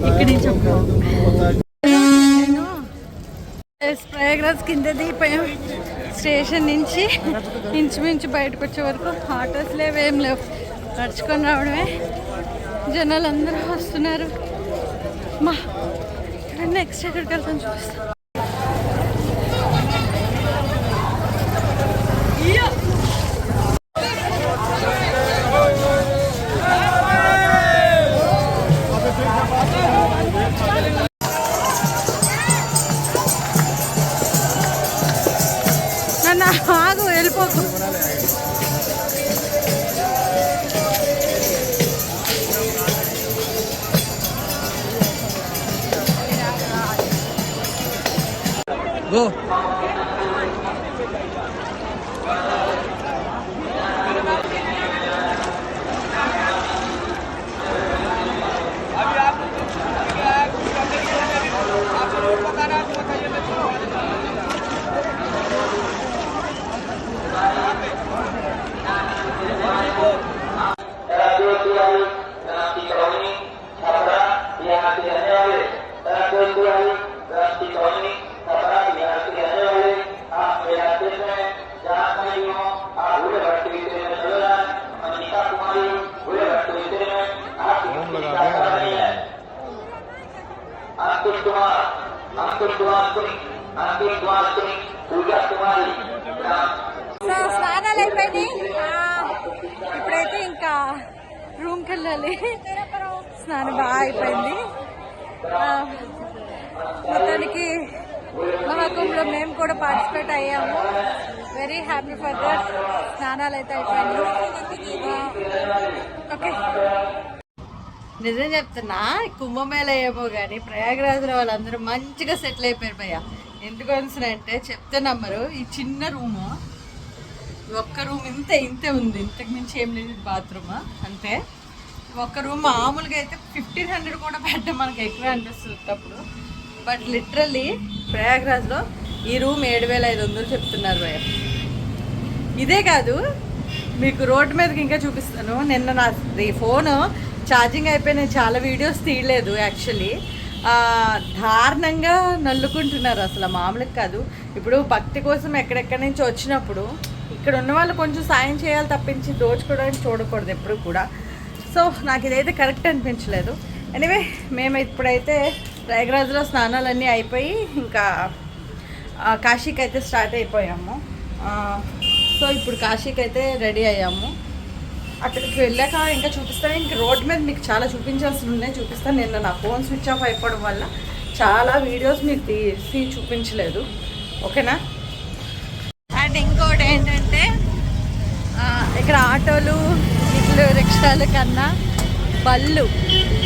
ఇక్కడి నుంచి ప్రయాగ్రాజ్ కింద దిగిపోయాం. స్టేషన్ నుంచి ఇంచుమించు బయటకు వచ్చే వరకు ఆటోస్ లేవు, ఏం లేవు, నడుచుకొని రావడమే. జనాలు అందరూ వస్తున్నారు. మా నెక్స్ట్ ఎక్కడికి వెళ్తాం చూపిస్తాం. ఆగు, వెళ్ళిపోకు. గో స్నానాలు అయిపోయినాయి. ఇప్పుడైతే ఇంకా రూమ్కి వెళ్ళాలి. స్నానం బాగా అయిపోయింది. మొత్తానికి మహాకుంభలో మేము కూడా పార్టిసిపేట్ అయ్యాము. Very happy for that. స్నానాలు అయితే అయిపోయింది. ఓకే, నిజం చెప్తున్నా, కుంభమేళ ఏమో కానీ ప్రయాగరాజ్లో వాళ్ళందరూ మంచిగా సెటిల్ అయిపోయారు భయ్య. ఎందుకు అంటే చెప్తే నమ్మరు. ఈ చిన్న రూము, ఒక్క రూమ్ ఇంతే ఉంది, ఇంతకు మించి ఏం లేదు. బాత్రూమ్ అంతే. ఒక్క రూమ్ మామూలుగా అయితే 1500 కూడా పెట్టడం మనకు ఎక్కువ అనిపిస్తుంది అప్పుడు. బట్ లిటరల్లీ ప్రయాగరాజ్లో ఈ రూమ్ 7500 చెప్తున్నారు భయ్య. ఇదే కాదు, మీకు రోడ్డు మీదకి ఇంకా చూపిస్తాను. నిన్న నా ఫోను ఛార్జింగ్ అయిపోయి నేను చాలా వీడియోస్ తీయలేదు యాక్చువల్లీ. దారుణంగా నల్లుకుంటున్నారు అసలు, మామూలుగా కాదు. ఇప్పుడు భక్తి కోసం ఎక్కడెక్కడి నుంచి వచ్చినప్పుడు ఇక్కడ ఉన్న వాళ్ళు కొంచెం సాయం చేయాలి తప్పించి దోచుకోవడానికి చూడకూడదు ఎప్పుడు కూడా. సో నాకు ఇదైతే కరెక్ట్ అనిపించలేదు. ఎనీవే, మేము ఇప్పుడైతే ప్రయాగరాజ్లో స్నానాలన్నీ అయిపోయి ఇంకా కాశీకి అయితే స్టార్ట్ అయిపోయాము. సో ఇప్పుడు కాశీకి అయితే రెడీ అయ్యాము. అక్కడికి వెళ్ళాక ఇంకా చూపిస్తాను. ఇంక రోడ్ మీద మీకు చాలా చూపించాల్సి ఉన్నాయి, చూపిస్తాను. నిన్న నా ఫోన్ స్విచ్ ఆఫ్ అయిపోవడం వల్ల చాలా వీడియోస్ మీకు తీసి చూపించలేదు. ఓకేనా? అండ్ ఇంకోటి ఏంటంటే ఇక్కడ ఆటోలు ఇట్లు రిక్షాలు కన్నా బళ్ళు,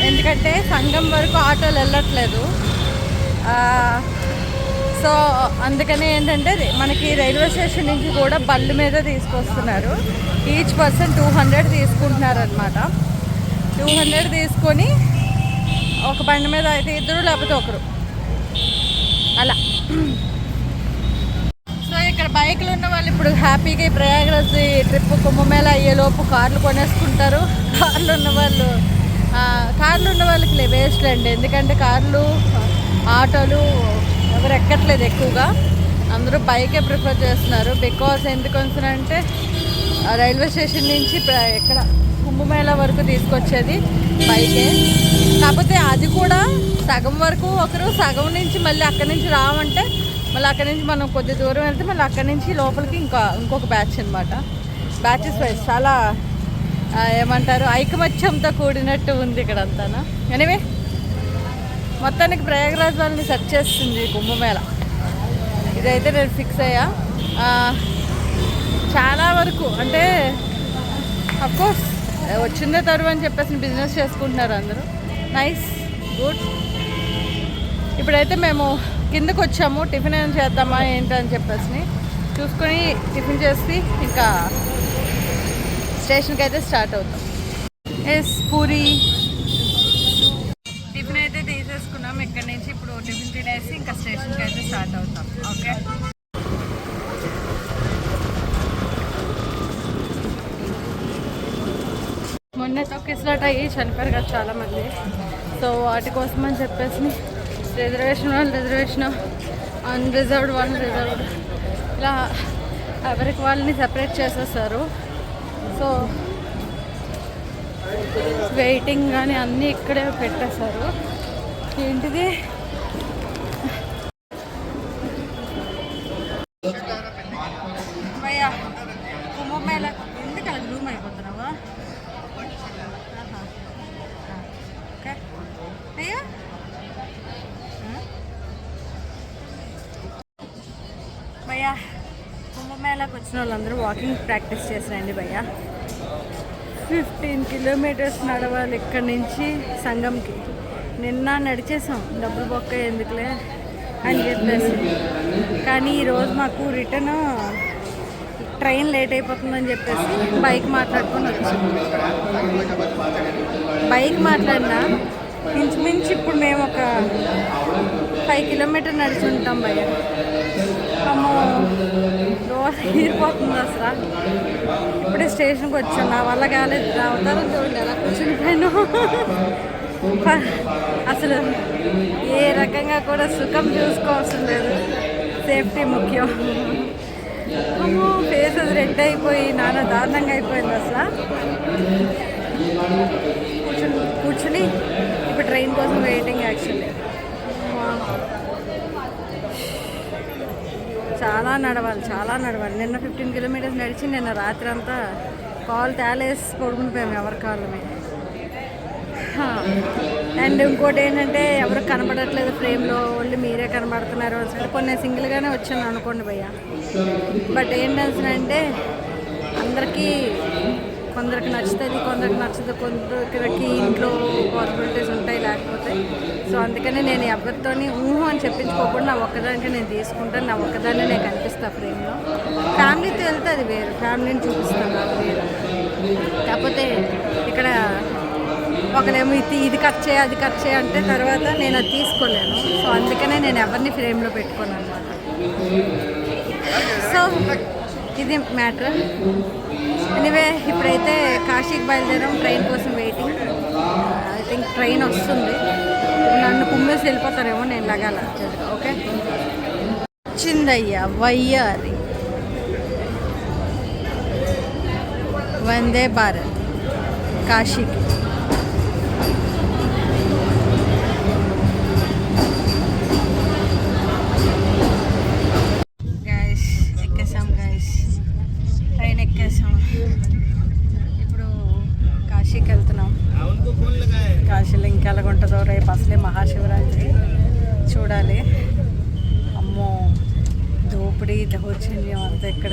ఎందుకంటే సంగం వరకు ఆటోలు వెళ్ళట్లేదు. సో అందుకని ఏంటంటే మనకి రైల్వే స్టేషన్ నుంచి కూడా బళ్ళు మీద తీసుకొస్తున్నారు. ఈచ్ పర్సన్ 200 తీసుకుంటున్నారు అనమాట. 200 తీసుకొని ఒక బండి మీద అయితే ఇద్దరు లేకపోతే ఒకరు అలా. సో ఇక్కడ బైకులు ఉన్న వాళ్ళు ఇప్పుడు హ్యాపీగా ఈ ప్రయాగరాజ్ ట్రిప్ కుంభమేళ అయ్యేలోపు కార్లు కొనేసుకుంటారు. కార్లు ఉన్న వాళ్ళకి వేస్ట్ అండి, ఎందుకంటే కార్లు ఆటోలు ఎవరు ఎక్కట్లేదు ఎక్కువగా. అందరూ బైకే ప్రిఫర్ చేస్తున్నారు. బికాస్ ఎందుకు అంటే రైల్వే స్టేషన్ నుంచి ఎక్కడ కుంభమేళ వరకు తీసుకొచ్చేది బైకే. కాకపోతే అది కూడా సగం వరకు ఒకరు, సగం నుంచి మళ్ళీ అక్కడి నుంచి రావంటే మళ్ళీ అక్కడి నుంచి మనం కొద్ది దూరం వెళ్తే మళ్ళీ అక్కడి నుంచి లోపలికి ఇంకొక బ్యాచ్ అనమాట. బ్యాచెస్ వైజ్ చాలా ఏమంటారు ఐకమత్యంతో కూడినట్టు ఉంది ఇక్కడ అంతా. ఎనీవే, మొత్తానికి ప్రయాగరాజ్ వాళ్ళని సెర్చ్ చేస్తుంది కుంభమేళ. ఇదైతే నేను ఫిక్స్ అయ్యా. చాలా వరకు అంటే అఫ్కోర్స్ వచ్చిందే తరువు అని చెప్పేసి బిజినెస్ చేసుకుంటున్నారు అందరూ. Nice, good. ఇప్పుడైతే మేము కిందకు వచ్చాము. టిఫిన్ ఏం చేద్దామా ఏంటని చెప్పేసి చూసుకొని టిఫిన్ చేసి ఇంకా స్టేషన్కి అయితే స్టార్ట్ అవుతాం. పూరి టిఫిన్ అయితే తీసేసుకున్నాం ఇక్కడి నుంచి. ఇప్పుడు టిఫిన్ తినేసి ఇంకా స్టేషన్కి అయితే స్టార్ట్ అవుతాం. ఓకే, మొన్న తొక్కిసలాట అయ్యి చనిపోయారు కదా చాలామంది. సో వాటి కోసం అని చెప్పేసి రిజర్వేషన్ అన్రిజర్వ్డ్ వాళ్ళు రిజర్వ్డ్ ఇలా ఎవరికి వాళ్ళని సెపరేట్ చేసేసారు. సో వెయిటింగ్ కానీ అన్నీ ఇక్కడే పెట్టేశారు. ఏంటిది భయ్యా కుంభమేళ ఎందుకు అలా రూమ్ అయిపోతున్నావా? ఓకే అయ్యా భయ్యా కుంభమేళకు వచ్చిన వాళ్ళందరూ వాకింగ్ ప్రాక్టీస్ చేసిరండి భయ్యా. 15 కిలోమీటర్స్ నడవాలి ఇక్కడి నుంచి సంగంకి. నిన్న నడిచేసాం, డబ్బులు బొక్క ఎందుకులే అని చెప్పేసి. కానీ ఈరోజు మాకు రిటర్న్ ట్రైన్ లేట్ అయిపోతుందని చెప్పేసి బైక్ మాట్లాడుకొని వచ్చాం. బైక్ మాట్లాడినా ఇంచుమించు ఇప్పుడు మేము ఒక 5 కిలోమీటర్ నడిచి ఉంటాం భయ్య. అమ్మో రోజు తీరిపోతుంది అసలు. ఇప్పుడే స్టేషన్కి వచ్చాను, నా వల్ల కాలేదు. నా అవతారం చూడండి అలా కూర్చునిపోయాను. అసలు ఏ రకంగా కూడా సుఖం చూసుకోవాల్సిన లేదు, సేఫ్టీ ముఖ్యం. అమ్మో ఫేస్ అది రెడ్ అయిపోయి నాన్న దారుణంగా అయిపోయింది అసలు. కూర్చుని ఇప్పుడు ట్రైన్ కోసం వెయిటింగ్. యాక్చువల్లీ చాలా నడవాలి. నిన్న 15 కిలోమీటర్స్ నడిచి నిన్న రాత్రి అంతా కాల్ తేలేసి పడుకుని పోయాము ఎవరి కాళ్ళమే. అండ్ ఇంకోటి ఏంటంటే ఎవరు కనబడట్లేదు ఫ్రేమ్లో, ఓన్లీ మీరే కనబడుతున్నారు. కొన్ని సింగిల్గానే వచ్చాను అనుకోండి భయ్య. బట్ ఏంటంటే అందరికీ కొందరికి నచ్చుతుంది, కొందరికి నచ్చదు, కొందరికి ఇంట్లో పాసిబిలిటీస్ ఉంటాయి లేకపోతే. సో అందుకని నేను ఎవరితోని అని చెప్పించుకోకుండా నా ఒక్కదానికి నేను తీసుకుంటాను, నా ఒక్కదాన్ని నేను కనిపిస్తాను ఫ్రేమ్లో. ఫ్యామిలీతో వెళ్తే అది వేరు, ఫ్యామిలీని చూపిస్తాను అది వేరు. కాకపోతే ఇక్కడ ఒకరేమో ఇది కట్ చేయి అది కట్ చేయి అంటే తర్వాత నేను అది తీసుకోలేను. సో అందుకనే నేను ఎవరిని ఫ్రేమ్లో పెట్టుకోను అనమాట. సో ఇది మ్యాటర్. ఎనీవే ఇప్పుడైతే కాశీకి బయలుదేరాం, ట్రైన్ కోసం వెయిటింగ్. ఐ థింక్ ట్రైన్ వస్తుంది, నన్ను కుమ్మేసి వెళ్ళిపోతారేమో, నేను లగాల. ఓకే వచ్చిందయ్యా వయ్యారి వందే భారత్ కాశీకి. ఇప్పుడు కాశీకి వెళ్తున్నాం. కాశీలో ఇంకా ఎలాగుంటుందో, రేపు అసలే మహాశివరాత్రి చూడాలి. అమ్మో దోపిడీ దౌర్జన్యం అంతా ఇక్కడ.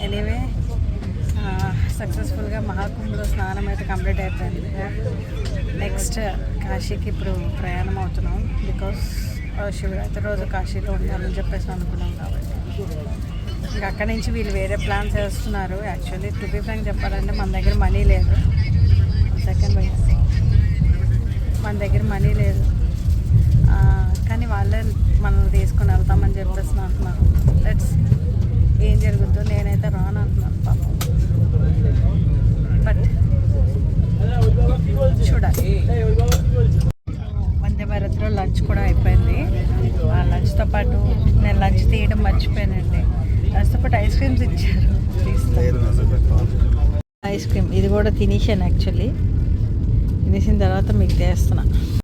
ఎనీవే సక్సెస్ఫుల్గా మహాకుంభలో స్నానం అయితే కంప్లీట్ అయిపోయింది. నెక్స్ట్ కాశీకి ఇప్పుడు ప్రయాణం అవుతున్నాం. బికాస్ శివరాత్రి రోజు కాశీలో ఉండాలని చెప్పేసి అనుకున్నాం కాబట్టి. ఇంకా అక్కడి నుంచి వీళ్ళు వేరే ప్లాన్స్ వేస్తున్నారు. యాక్చువల్లీ టు బీ ఫ్రాంక్ చెప్పాలంటే మన దగ్గర మనీ లేదు. సెకండ్ బై మన దగ్గర మనీ లేదు, కానీ వాళ్ళే మనల్ని తీసుకొని వెళ్తామని చెప్పేసి అంటున్నారు. లెట్స్ ఏం జరుగుతుందో. నేనైతే రాను అంటున్నాను పాపం, బట్ చూడాలి. వందే భారత్లో లంచ్ కూడా అయిపోయింది. ఆ లంచ్తో పాటు నేను లంచ్ తీయడం మర్చిపోయానండి. లంచ్తో పాటు ఐస్ క్రీమ్స్ ఇచ్చారు, ఐస్ క్రీమ్. ఇది కూడా తినేసాను యాక్చువల్లీ. తినేసిన తర్వాత మీకు చేస్తున్నా.